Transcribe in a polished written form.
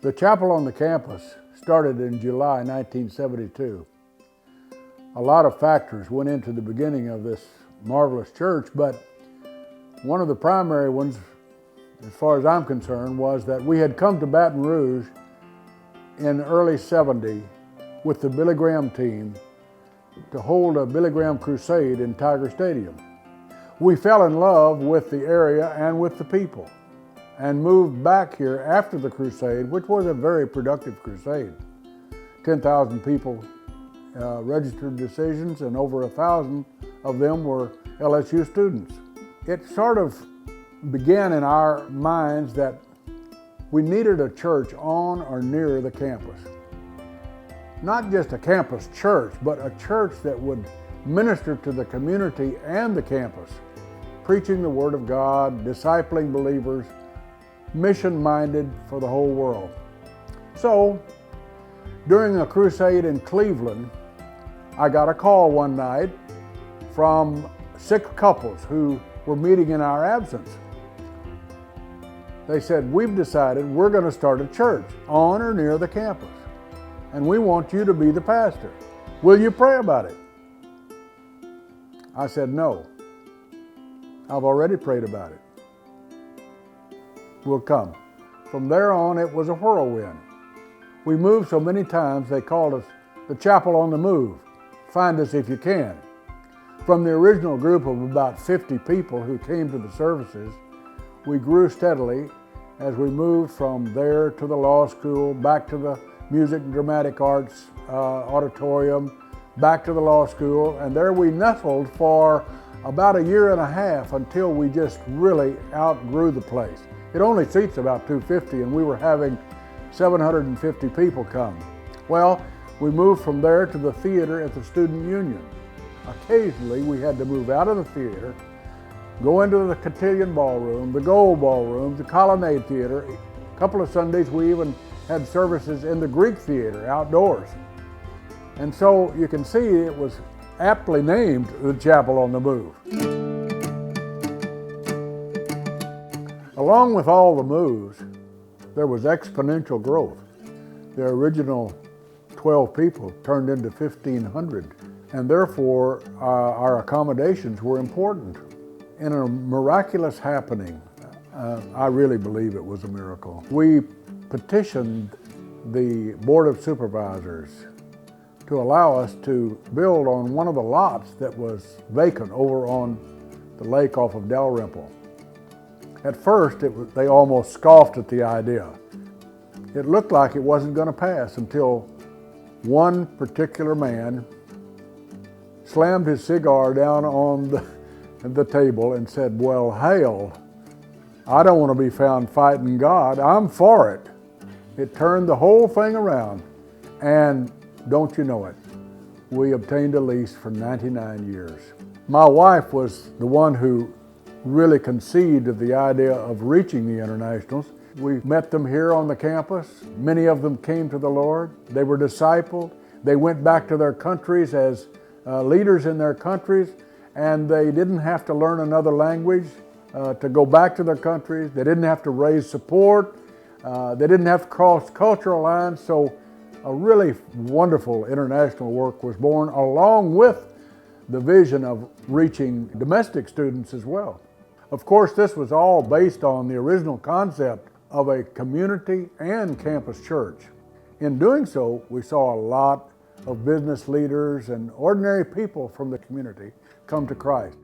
The chapel on the campus started in July 1972. A lot of factors went into the beginning of this marvelous church, but one of the primary ones, as far as I'm concerned, was that we had come to Baton Rouge in early '70 with the Billy Graham team to hold a Billy Graham crusade in Tiger Stadium. We fell in love with the area and with the people and moved back here after the crusade, which was a very productive crusade. 10,000 people registered decisions, and over 1,000 of them were LSU students. It sort of began in our minds that we needed a church on or near the campus. Not just a campus church, but a church that would minister to the community and the campus, preaching the Word of God, discipling believers, mission-minded for the whole world. So, during a crusade in Cleveland, I got a call one night from 6 couples who were meeting in our absence. They said, "We've decided we're going to start a church on or near the campus, and we want you to be the pastor. Will you pray about it?" I said, "No. I've already prayed about it. We'll come." From there on, it was a whirlwind. We moved so many times they called us the Chapel on the Move. Find us if you can. From the original group of about 50 people who came to the services, we grew steadily as we moved from there to the law school, back to the Music and Dramatic Arts auditorium, back to the law school, and there we nestled for about a year and a half until we just really outgrew the place. It only seats about 250, and we were having 750 people come. Well, we moved from there to the theater at the Student Union. Occasionally, we had to move out of the theater, go into the Cotillion Ballroom, the Gold Ballroom, the Colonnade Theater. A couple of Sundays, we even had services in the Greek Theater outdoors. And so you can see it was aptly named the Chapel on the Move. Along with all the moves, there was exponential growth. The original 12 people turned into 1,500, and therefore our accommodations were important. In a miraculous happening, I really believe it was a miracle. We petitioned the Board of Supervisors to allow us to build on one of the lots that was vacant over on the lake off of Dalrymple. At first, they almost scoffed at the idea. It looked like it wasn't going to pass until one particular man slammed his cigar down on the table and said, "Well, hell, I don't want to be found fighting God. I'm for it." It turned the whole thing around, and don't you know it, we obtained a lease for 99 years. My wife was the one who really conceived of the idea of reaching the internationals. We met them here on the campus. Many of them came to the Lord. They were discipled. They went back to their countries as leaders in their countries, and they didn't have to learn another language to go back to their countries. They didn't have to raise support. They didn't have to cross cultural lines. So a really wonderful international work was born, along with the vision of reaching domestic students as well. Of course, this was all based on the original concept of a community and campus church. In doing so, we saw a lot of business leaders and ordinary people from the community come to Christ.